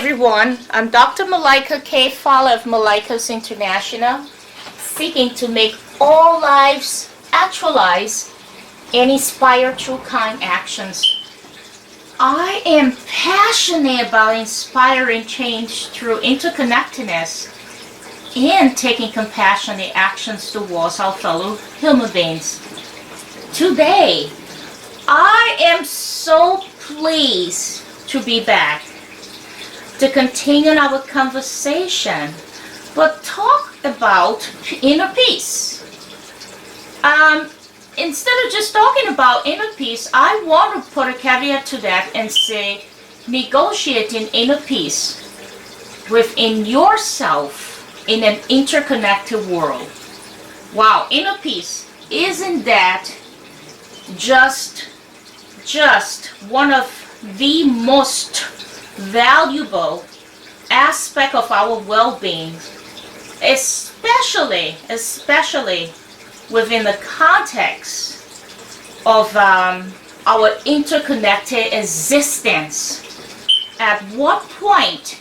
everyone, I'm Dr. Malaika K. Fowler of Malaika's International, seeking to make all lives actualize and inspire through kind actions. I am passionate about inspiring change through interconnectedness and taking compassionate actions towards our fellow human beings. Today, I am so pleased to be back to continue our conversation, but talk about inner peace. Instead of just talking about inner peace, I want to put a caveat to that and say negotiating inner peace within yourself in an interconnected world. Wow, inner peace, isn't that just one of the most valuable aspect of our well-being, especially within the context of our interconnected existence? At what point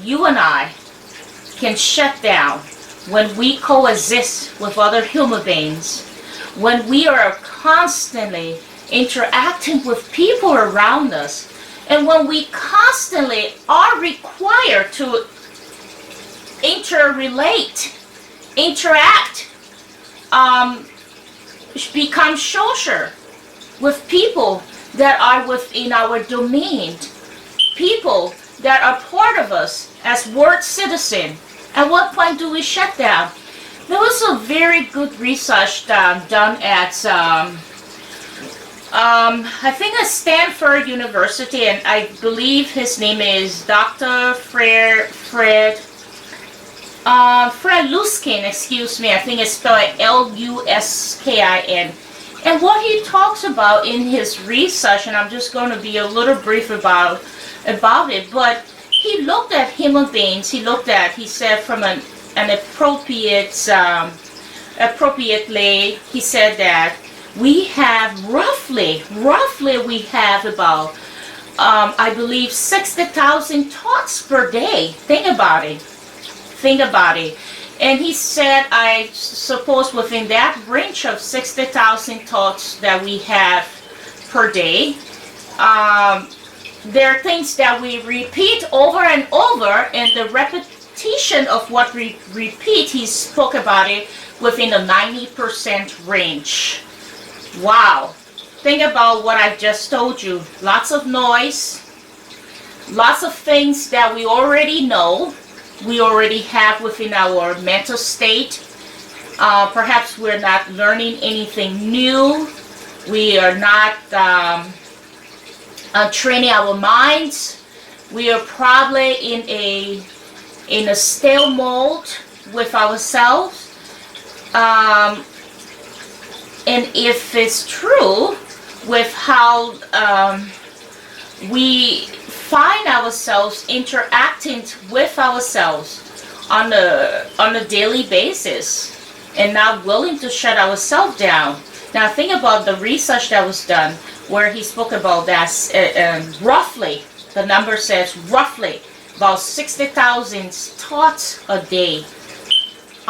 you and I can shut down when we coexist with other human beings, when we are constantly interacting with people around us, and when we constantly are required to interrelate, interact, become social with people that are within our domain, people that are part of us as world citizens. At what point do we shut down? There was a very good research done at I think at Stanford University, and I believe his name is Dr. Fred Luskin, excuse me, I think it's spelled Luskin. And what he talks about in his research, and I'm just going to be a little brief about it, but he looked at human beings, he said from an appropriately, he said that we have roughly we have about, I believe, 60,000 thoughts per day. Think about it. And he said, I suppose within that range of 60,000 thoughts that we have per day, there are things that we repeat over and over, and the repetition of what we repeat, he spoke about it within a 90% range. Wow. Think about what I just told you. Lots of noise, lots of things that we already know, we already have within our mental state. Perhaps we're not learning anything new. We are not training our minds. We are probably in a stale mode with ourselves. And if it's true with how we find ourselves interacting with ourselves on a daily basis and not willing to shut ourselves down. Now think about the research that was done where he spoke about that, roughly, the number says roughly about 60,000 thoughts a day.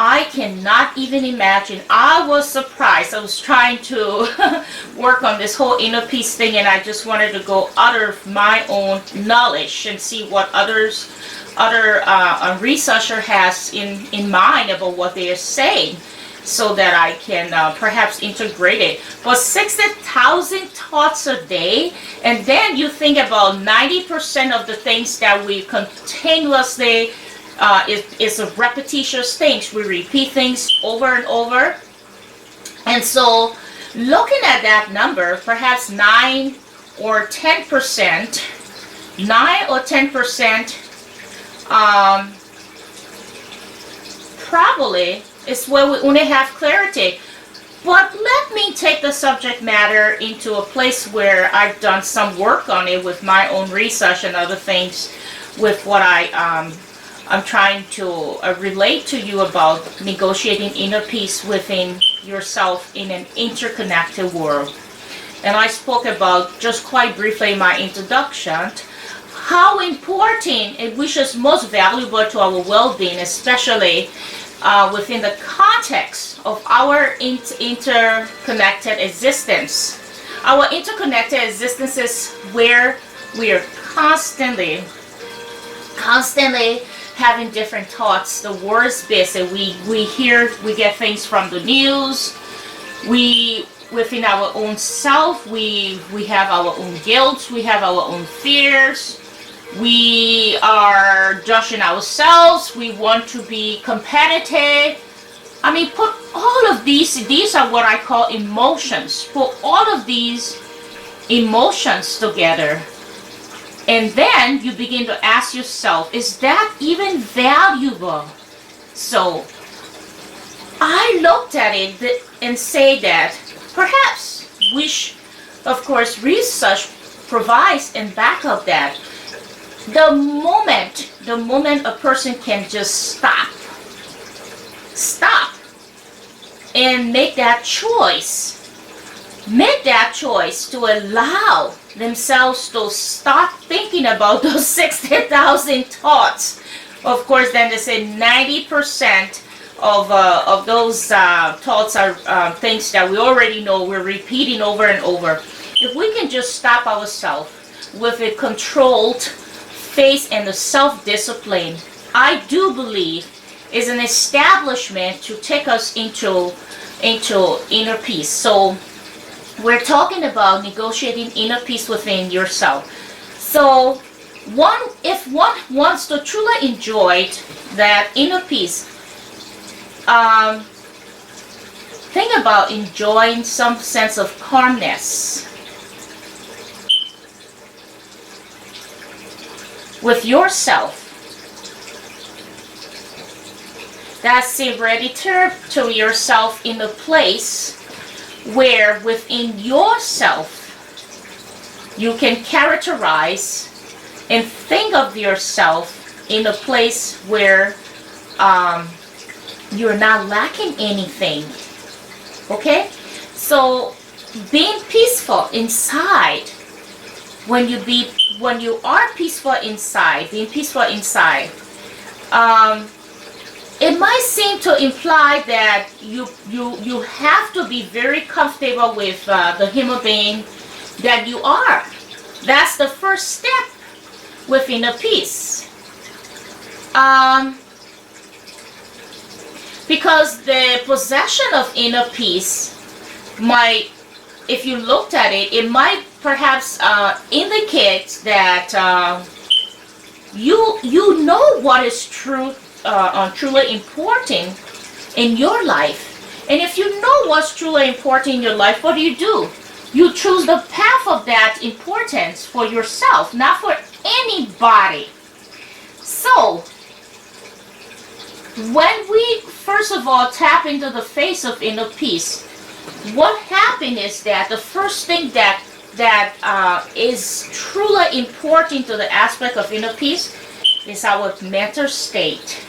I cannot even imagine. I was surprised. I was trying to work on this whole inner peace thing, and I just wanted to go out of my own knowledge and see what other researcher has in mind about what they are saying, so that I can perhaps integrate it. But 60,000 thoughts a day, and then you think about 90% of the things that we continuously it's a repetitious things. We repeat things over and over. And so looking at that number, perhaps 9 or 10%, probably is where we only have clarity. But let me take the subject matter into a place where I've done some work on it with my own research and other things, with what I'm trying to relate to you about negotiating inner peace within yourself in an interconnected world. And I spoke about, just quite briefly in my introduction, how important and which is most valuable to our well-being, especially within the context of our interconnected existence. Our interconnected existence is where we are constantly having different thoughts. The words busy. We get things from the news. Within our own self, we have our own guilt. We have our own fears. We are judging ourselves. We want to be competitive. I mean, put all of these are what I call emotions. Put all of these emotions together. And then you begin to ask yourself, is that even valuable? So I looked at it and say that perhaps of course, research provides and back up that the moment a person can just stop and make that choice to allow themselves to start thinking about those 60,000 thoughts. Of course, then they say 90% of those thoughts are things that we already know, we're repeating over and over. If we can just stop ourselves with a controlled faith and the self-discipline, I do believe is an establishment to take us into inner peace. So we're talking about negotiating inner peace within yourself. So if one wants to truly enjoy that inner peace, think about enjoying some sense of calmness with yourself. That's serenity to yourself in a place where within yourself you can characterize and think of yourself in a place where you're not lacking anything. Okay? So being peaceful inside, when you are peaceful inside, being peaceful inside, it might seem to imply that you have to be very comfortable with the human being that you are. That's the first step with inner peace. Because the possession of inner peace might, if you looked at it, it might perhaps indicate that you know what is true, truly important in your life. And if you know what's truly important in your life, what do? You choose the path of that importance for yourself, not for anybody. So when we first of all tap into the face of inner peace, what happened is that the first thing that is truly important to the aspect of inner peace is our mental state.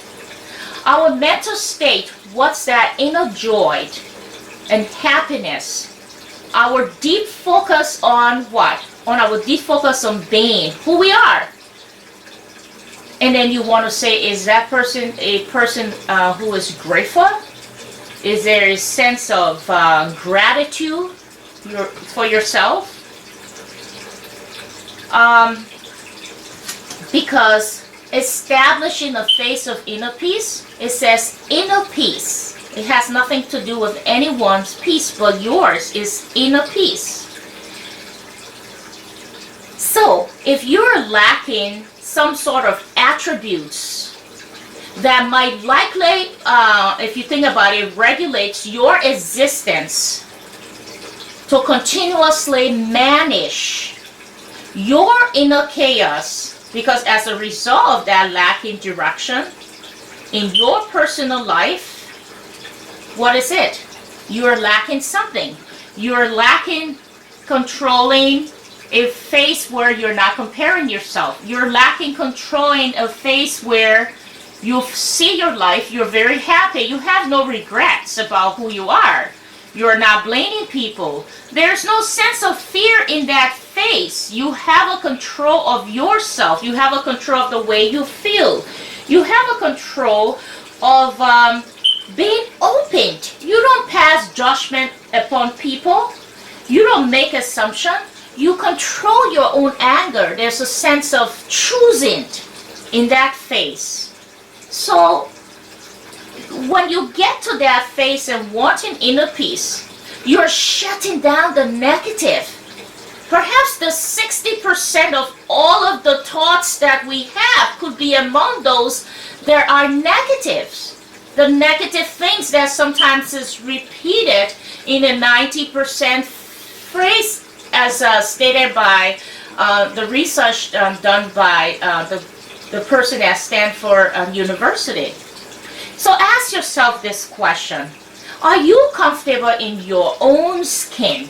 Our mental state, what's that? Inner joy and happiness. Our deep focus on what? On our deep focus on being who we are. And then you want to say, is that person a person who is grateful? Is there a sense of gratitude for yourself? Because establishing a face of inner peace, it says inner peace. It has nothing to do with anyone's peace, but yours is inner peace. So, if you're lacking some sort of attributes that might likely, if you think about it, regulates your existence to continuously manage your inner chaos, because as a result of that lacking direction in your personal life, what is it? You're lacking something. You're lacking controlling a phase where you're not comparing yourself. You're lacking controlling a phase where you see your life, you're very happy, you have no regrets about who you are. You're not blaming people. There's no sense of fear in that face. You have a control of yourself. You have a control of the way you feel. You have a control of being open. You don't pass judgment upon people. You don't make assumption. You control your own anger. There's a sense of choosing in that face. So when you get to that phase and wanting inner peace, you're shutting down the negative. Perhaps the 60% of all of the thoughts that we have could be among those that are negatives. The negative things that sometimes is repeated in a 90% phrase, as stated by the research done by the person at Stanford University. So ask yourself this question. Are you comfortable in your own skin?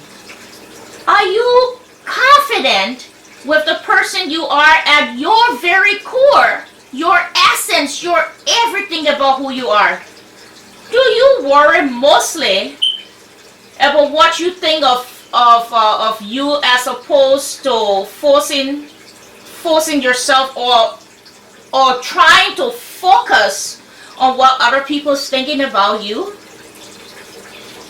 Are you confident with the person you are at your very core? Your essence, your everything about who you are. Do you worry mostly about what you think of you as opposed to forcing yourself or trying to focus on what other people's thinking about you?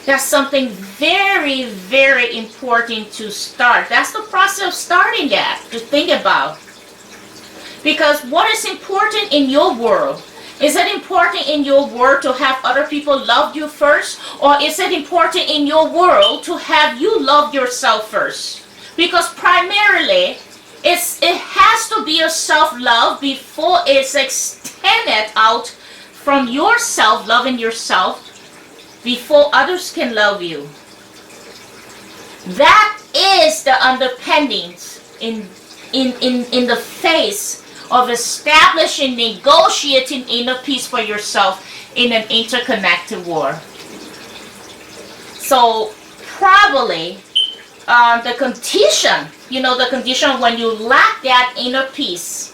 That's something very, very important to start. That's the process of starting that, to think about. Because what is important in your world? Is it important in your world to have other people love you first? Or is it important in your world to have you love yourself first? Because primarily, it has to be a self-love before it's extended out from yourself, loving yourself, before others can love you. That is the underpinnings in the face of establishing, negotiating inner peace for yourself in an interconnected world. So probably the condition, the condition when you lack that inner peace,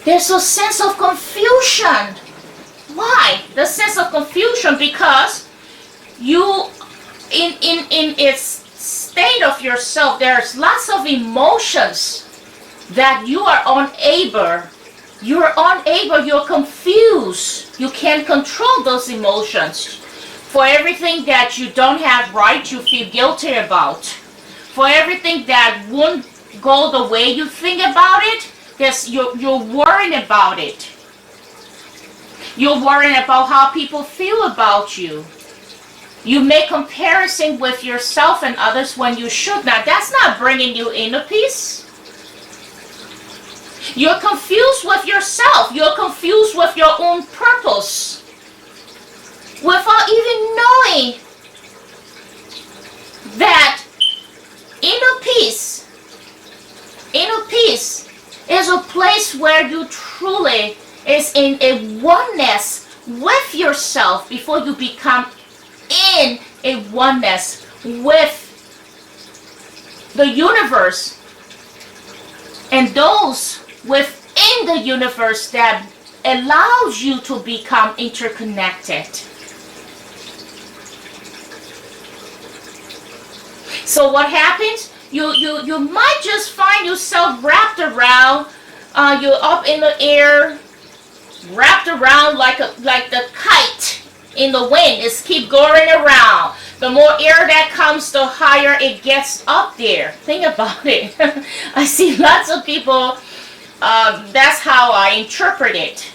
there's a sense of confusion. Why? The sense of confusion because you, in its state of yourself, there's lots of emotions that you are unable, you're confused. You can't control those emotions. For everything that you don't have right, you feel guilty about. For everything that won't go the way you think about it, you're worrying about it. You're worrying about how people feel about you. You make comparison with yourself and others when you should not. That's not bringing you inner peace. You're confused with yourself. You're confused with your own purpose. Without even knowing that inner peace is a place where you truly is in a oneness with yourself before you become in a oneness with the universe and those within the universe that allows you to become interconnected. So what happens? You might just find yourself wrapped around, you're up in the air, wrapped around like the kite in the wind. It's keep going around. The more air that comes, the higher it gets up there. Think about it. I see lots of people, that's how I interpret it.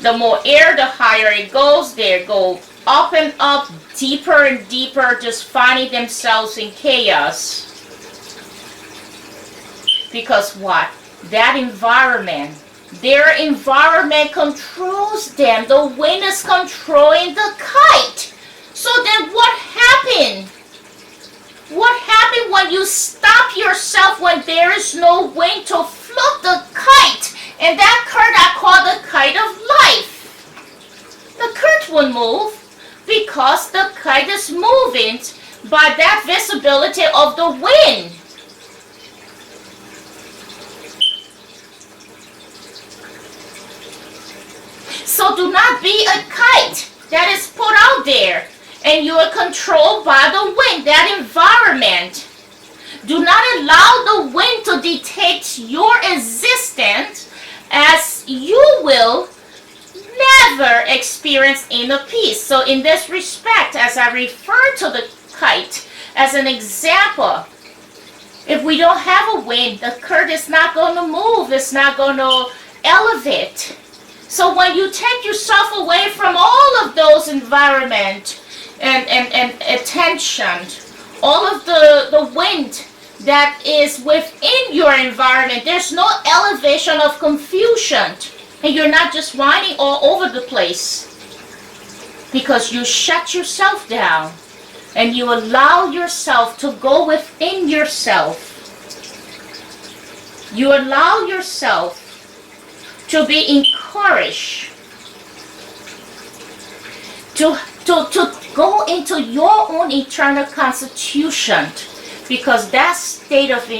The more air, the higher it goes. They go up and up, deeper and deeper, just finding themselves in chaos. Because what? That environment, their environment controls them. The wind is controlling the kite. So then what happened? What happened when you stop yourself when there is no wind to float the kite? And that kite I call the kite of life. The kite will move because the kite is moving by that visibility of the wind. So do not be a kite. that is put out there, and you are controlled by the wind, that environment. Do not allow the wind to dictate your existence, as you will never experience inner peace. So in this respect, as I refer to the kite as an example, if we don't have a wind, the kite is not going to move, it's not going to elevate. So when you take yourself away from all of those environment and attention, all of the wind that is within your environment, there's no elevation of confusion, and you're not just running all over the place, because you shut yourself down and you allow yourself to go within yourself. You allow yourself to be encouraged to go into your own internal constitution, because that state of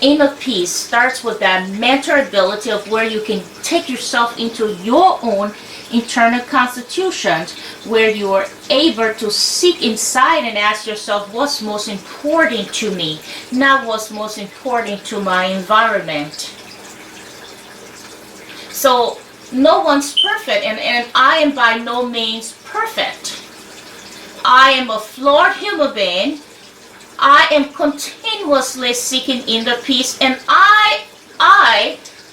inner peace starts with that mental ability of where you can take yourself into your own internal constitution, where you are able to seek inside and ask yourself, what's most important to me, not what's most important to my environment. So no one's perfect, and I am by no means perfect. I am a flawed human being. I am continuously seeking inner peace, and I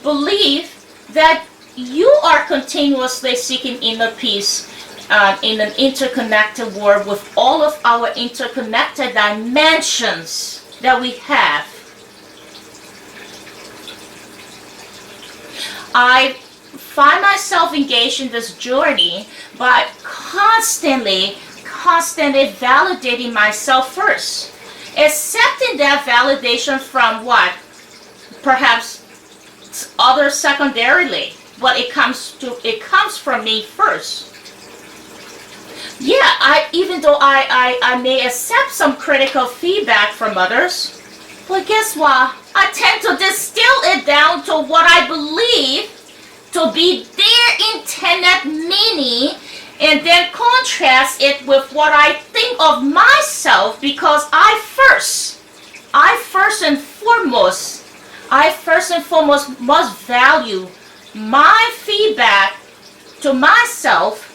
believe that you are continuously seeking inner peace in an interconnected world with all of our interconnected dimensions that we have. I find myself engaged in this journey by constantly validating myself first. Accepting that validation from what? Perhaps others secondarily, but it comes from me first. Yeah, even though I may accept some critical feedback from others, but guess what? I tend to distill it down to what I believe to be their intended meaning, and then contrast it with what I think of myself, because I first and foremost must value my feedback to myself,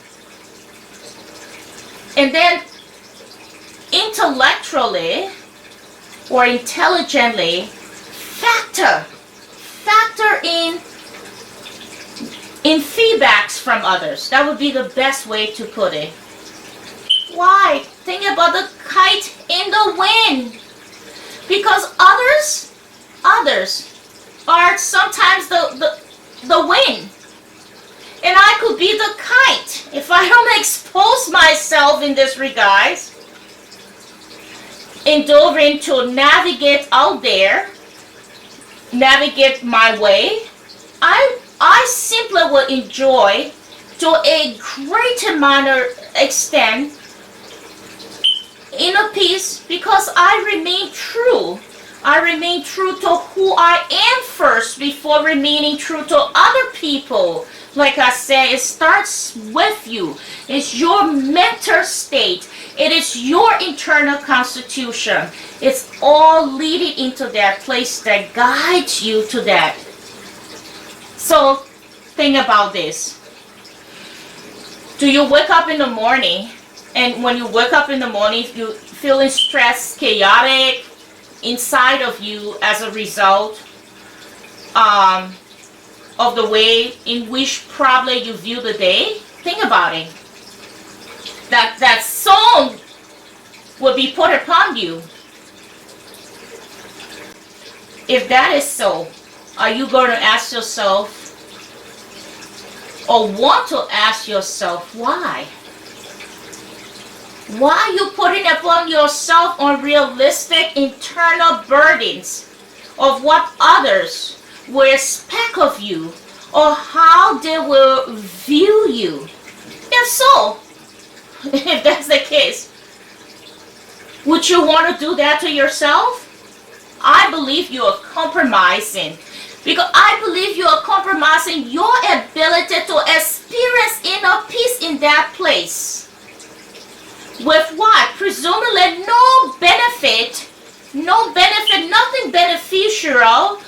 and then intellectually or intelligently factor in feedbacks from others. That would be the best way to put it. Why? Think about the kite in the wind. Because others are sometimes the wind. And I could be the kite if I don't expose myself in this regard, endeavoring to navigate out there, navigate my way. I simply will enjoy, to a greater minor extent, inner peace, because I remain true. I remain true to who I am first before remaining true to other people. Like I said, it starts with you. It's your mental state. It is your internal constitution. It's all leading into that place that guides you to that. So think about this. Do you wake up in the morning, and when you wake up in the morning, you feeling stressed, chaotic inside of you as a result of the way in which probably you view the day? Think about it. That song will be put upon you. If that is so, are you going to ask yourself, or want to ask yourself, why? Why are you putting upon yourself unrealistic internal burdens of what others will expect of you, or how they will view you? If so, if that's the case, would you want to do that to yourself? I believe you are compromising, because I believe you are compromising your ability to experience inner peace in that place. With what? Presumably nothing beneficial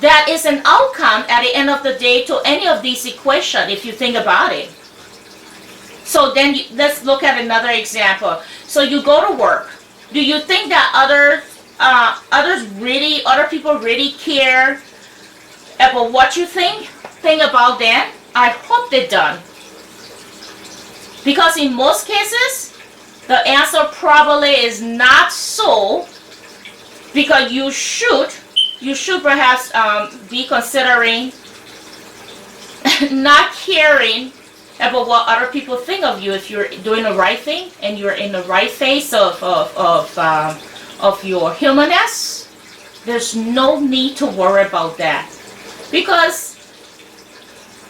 that is an outcome at the end of the day to any of these equations, if you think about it. So then let's look at another example. So you go to work. Do you think that other people really care about what you think about them? I hope they don't. Because in most cases, the answer probably is not so, because you should perhaps be considering not caring about what other people think of you if you're doing the right thing and you're in the right phase of your humanness. There's no need to worry about that, because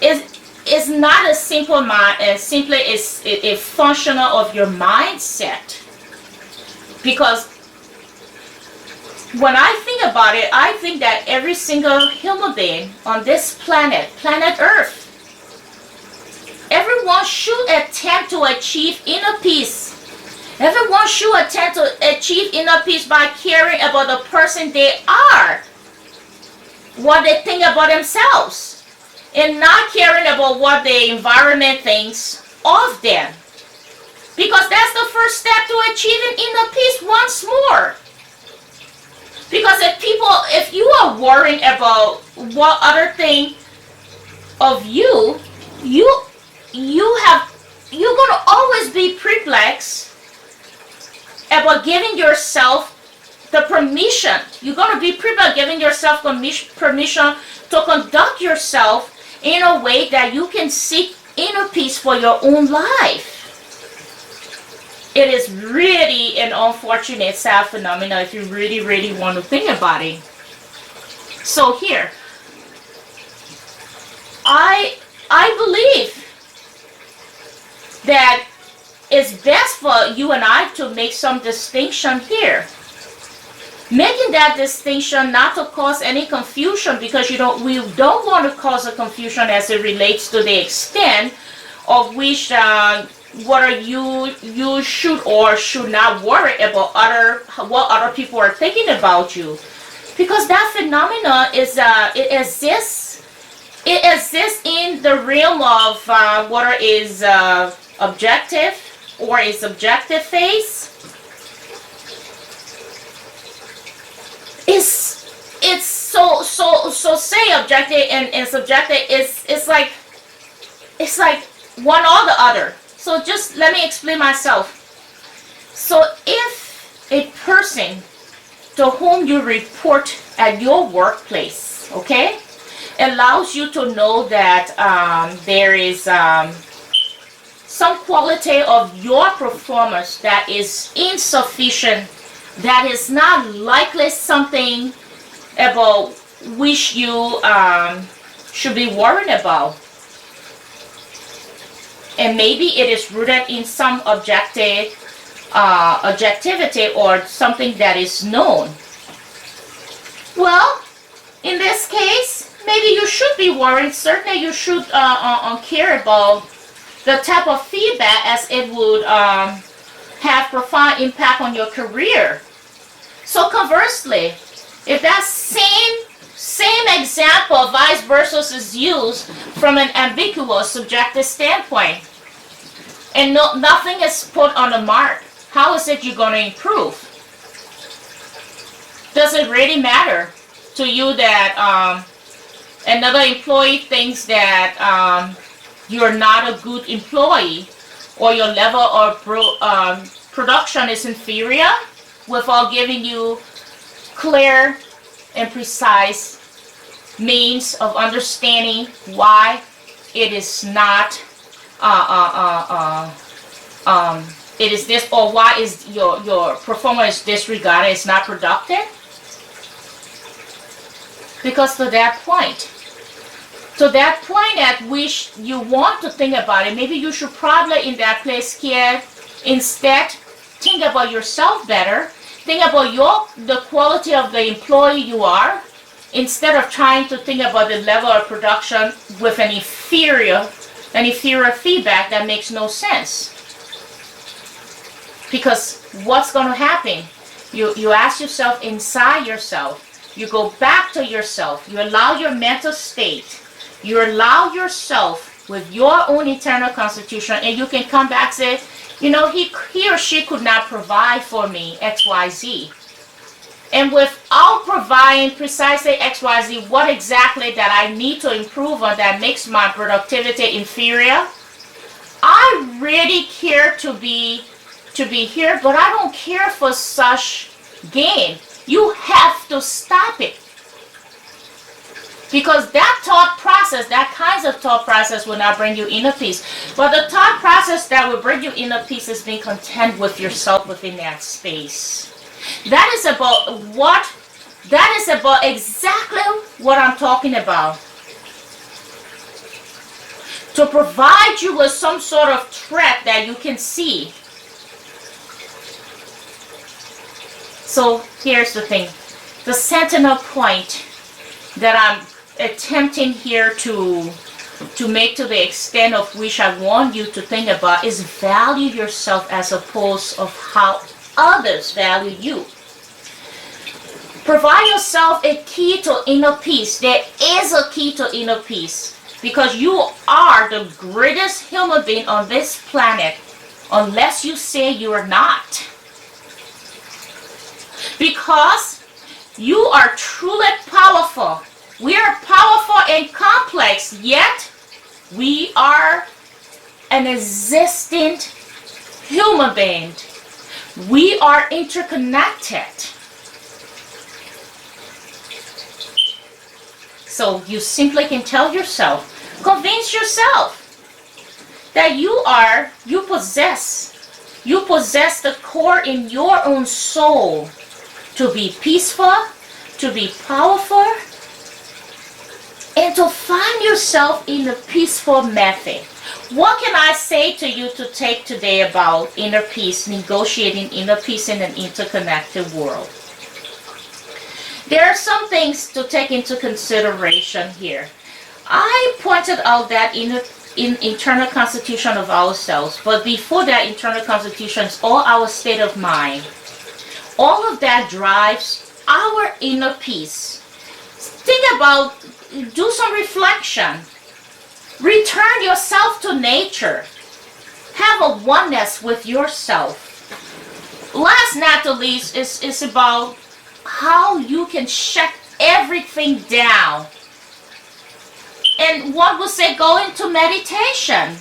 it's not as simple as simply a functional of your mindset. Because when I think about it, I think that every single human being on this planet Earth, everyone should attempt to achieve inner peace. Everyone should attempt to achieve inner peace by caring about the person they are, what they think about themselves, and not caring about what the environment thinks of them. Because that's the first step to achieving inner peace once more. Because if you are worrying about what other think of you, you're gonna always be perplexed about giving yourself the permission. You're gonna be perplexed giving yourself permission to conduct yourself in a way that you can seek inner peace for your own life. It is really an unfortunate, sad phenomenon if you really, really want to think about it. So here, I believe that it's best for you and I to make some distinction here. Making that distinction not to cause any confusion, because we don't want to cause a confusion as it relates to the extent of which whether you should or should not worry about what other people are thinking about you, because that phenomenon is it exists in the realm of whether is objective or a subjective phase. It's so say objective and subjective it's like one or the other. So just let me explain myself. So if a person to whom you report at your workplace, okay, allows you to know that there is some quality of your performance that is insufficient, that is not likely something about which you should be worried about. And maybe it is rooted in some objectivity or something that is known. Well, in this case, maybe you should be worried. Certainly you should care about the type of feedback, as it would have profound impact on your career. So conversely, if that same example, vice versa, is used from an ambiguous, subjective standpoint, and nothing is put on the mark, how is it you're going to improve? Does it really matter to you that another employee thinks that you're not a good employee, or your level of production is inferior, without giving you clear and precise means of understanding why it is not it is this, or why is your performance disregarded, it's not productive? Because to that point at which you want to think about it, maybe you should probably in that place instead think about yourself better. Think about the quality of the employee you are, instead of trying to think about the level of production with an inferior And if you're a feedback, that makes no sense. Because what's going to happen? You ask yourself inside yourself. You go back to yourself. You allow your mental state. You allow yourself with your own internal constitution, and you can come back and say, you know, he or she could not provide for me X, Y, Z. And without providing precisely X, Y, Z, what exactly that I need to improve on that makes my productivity inferior, I really care to be here, but I don't care for such gain. You have to stop it. Because that thought process, that kinds of thought process will not bring you inner peace. But the thought process that will bring you inner peace is being content with yourself within that space. That is about exactly what I'm talking about. To provide you with some sort of threat that you can see. So here's the thing. The sentinel point that I'm attempting here to make to the extent of which I want you to think about is value yourself as opposed of how others value you. Provide yourself a key to inner peace. There is a key to inner peace because you are the greatest human being on this planet unless you say you are not. Because you are truly powerful. We are powerful and complex, yet we are an existent human being. We are interconnected. So you simply can tell yourself, convince yourself that you possess the core in your own soul to be peaceful, to be powerful, and to find yourself in a peaceful method. What can I say to you to take today about inner peace, negotiating inner peace in an interconnected world? There are some things to take into consideration here. I pointed out that in internal constitution of ourselves, but before that internal constitution is all our state of mind. All of that drives our inner peace. Think about, do some reflection. Return yourself to nature. Have a oneness with yourself. Last not the least is about how you can shut everything down. And one would say go into meditation.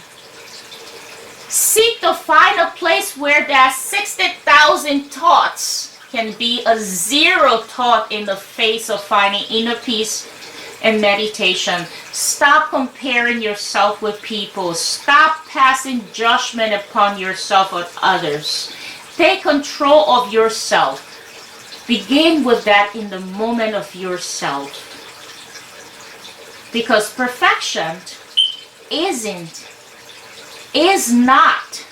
Seek to find a place where there are 60,000 thoughts can be a zero thought in the face of finding inner peace and meditation. Stop comparing yourself with people. Stop passing judgment upon yourself or others. Take control of yourself. Begin with that in the moment of yourself. Because perfection is not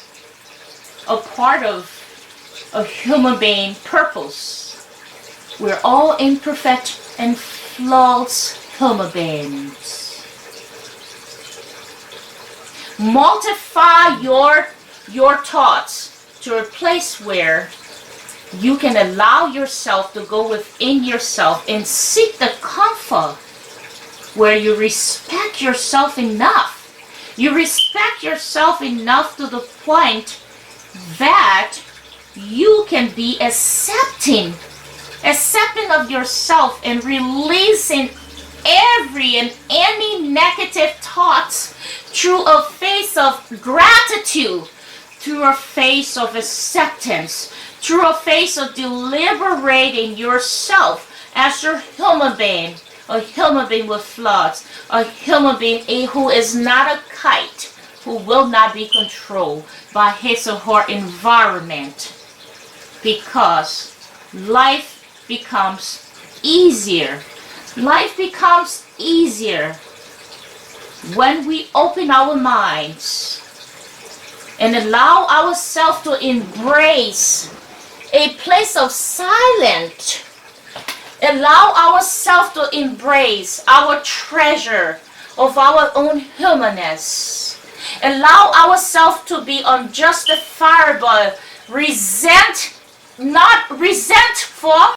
a part of a human being purpose. We're all imperfect and flawed human beings. Multiply your thoughts to a place where you can allow yourself to go within yourself and seek the comfort where you respect yourself enough. You respect yourself enough to the point that you can be accepting of yourself and releasing every and any negative thoughts through a face of gratitude, through a face of acceptance, through a face of deliberating yourself as a human being with flaws, a human being who is not a kite, who will not be controlled by his or her environment, because life becomes easier. Life becomes easier when we open our minds and allow ourselves to embrace a place of silence. Allow ourselves to embrace our treasure of our own humanness. Allow ourselves to be unjustifiable, not resentful,